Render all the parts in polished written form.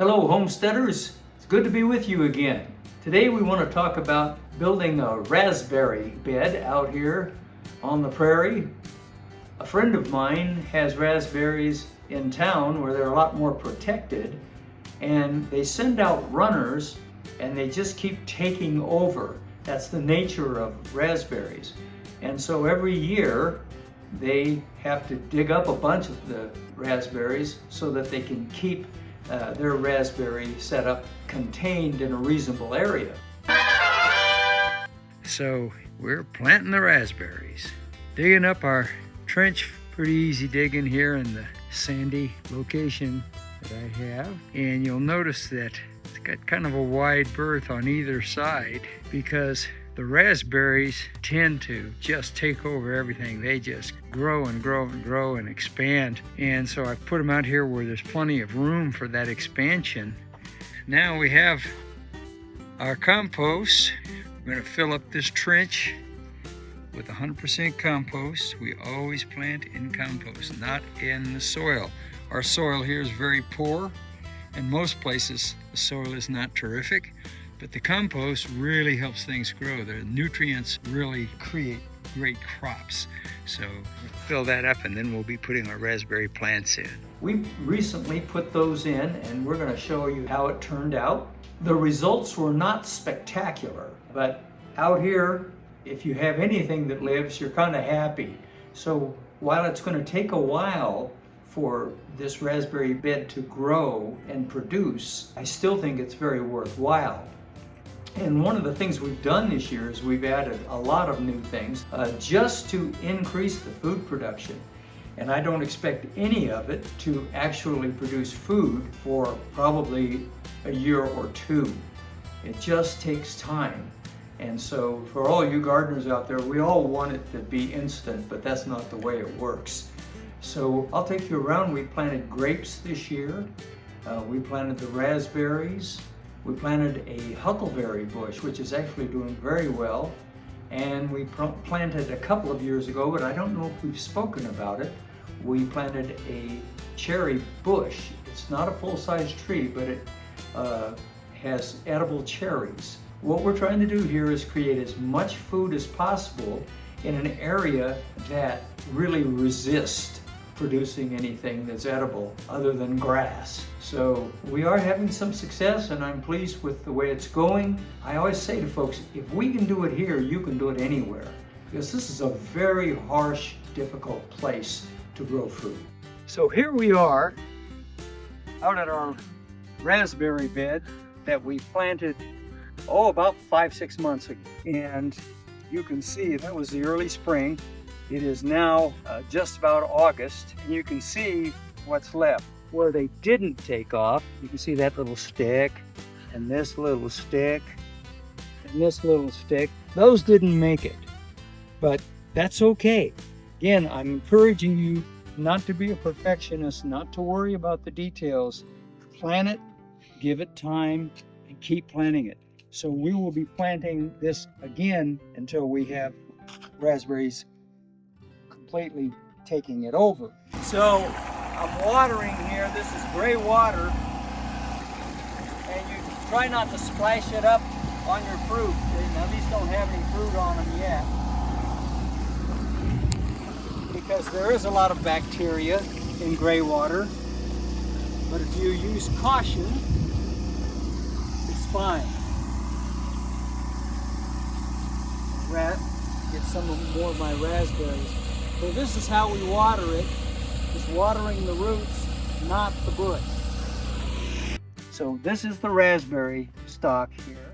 Hello homesteaders, it's good to be with you again. Today we want to talk about building a raspberry bed out here on the prairie. A friend of mine has raspberries in town where they're a lot more protected, and they send out runners and they just keep taking over. That's the nature of raspberries. And so every year they have to dig up a bunch of the raspberries so that they can keep their raspberry setup contained in a reasonable area. So we're planting the raspberries. Digging up our trench, pretty easy digging here in the sandy location that I have. And you'll notice that it's got kind of a wide berth on either side because the raspberries tend to just take over everything. They just grow and grow and grow and expand. And so I put them out here where there's plenty of room for that expansion. Now we have our compost. We're going to fill up this trench with 100% compost. We always plant in compost, not in the soil. Our soil here is very poor. In most places, the soil is not terrific. But the compost really helps things grow. The nutrients really create great crops. So we'll fill that up and then we'll be putting our raspberry plants in. We recently put those in and we're going to show you how it turned out. The results were not spectacular, but out here, if you have anything that lives, you're kind of happy. So while it's going to take a while for this raspberry bed to grow and produce, I still think it's very worthwhile. And one of the things we've done this year is we've added a lot of new things just to increase the food production. And I don't expect any of it to actually produce food for probably a year or two. It just takes time. And so for all you gardeners out there, we all want it to be instant, but that's not the way it works. So I'll take you around. We planted grapes this year. We planted the raspberries. We planted a huckleberry bush, which is actually doing very well. And we planted a couple of years ago, but I don't know if we've spoken about it. We planted a cherry bush. It's not a full-size tree, but it has edible cherries. What we're trying to do here is create as much food as possible in an area that really resists producing anything that's edible other than grass. So we are having some success and I'm pleased with the way it's going. I always say to folks, if we can do it here, you can do it anywhere, because this is a very harsh, difficult place to grow food. So here we are out at our raspberry bed that we planted about 5-6 months ago. And you can see that was the early spring. It is now just about August, and you can see what's left. Where they didn't take off, you can see that little stick, and this little stick, and this little stick. Those didn't make it, but that's okay. Again, I'm encouraging you not to be a perfectionist, not to worry about the details. Plant it, give it time, and keep planting it. So we will be planting this again until we have raspberries completely taking it over. So I'm watering here. This is gray water, and you try not to splash it up on your fruit. Now these don't have any fruit on them yet because there is a lot of bacteria in gray water, but if you use caution, it's fine. Get some more of my raspberries. So this is how we water it, just watering the roots, not the bush. So this is the raspberry stock here,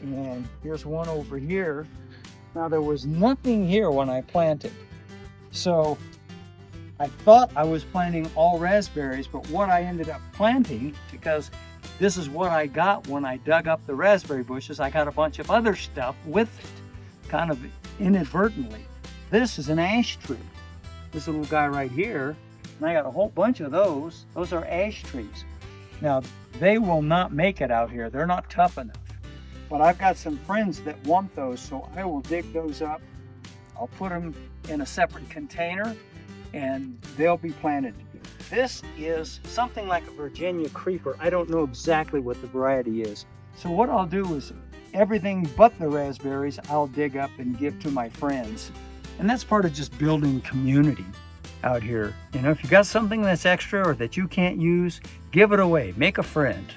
and here's one over here. Now there was nothing here when I planted, so I thought I was planting all raspberries, but what I ended up planting, because this is what I got when I dug up the raspberry bushes, I got a bunch of other stuff with it, kind of inadvertently. This is an ash tree. This little guy right here, and I got a whole bunch of those. Those are ash trees. Now, they will not make it out here. They're not tough enough. But I've got some friends that want those, so I will dig those up. I'll put them in a separate container, and they'll be planted together. This is something like a Virginia creeper. I don't know exactly what the variety is. So what I'll do is everything but the raspberries I'll dig up and give to my friends. And that's part of just building community out here. You know, if you got something that's extra or that you can't use, give it away. Make a friend.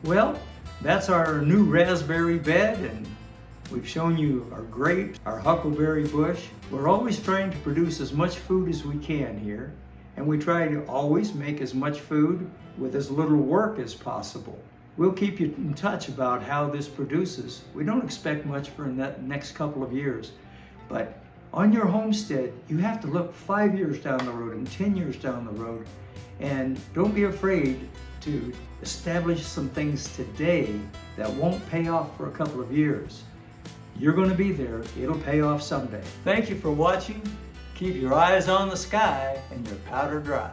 Well, that's our new raspberry bed, and we've shown you our grapes, our huckleberry bush. We're always trying to produce as much food as we can here, and we try to always make as much food with as little work as possible. We'll keep you in touch about how this produces. We don't expect much for the next couple of years, but on your homestead, you have to look 5 years down the road and 10 years down the road, and don't be afraid to establish some things today that won't pay off for a couple of years. You're going to be there. It'll pay off someday. Thank you for watching. Keep your eyes on the sky and your powder dry.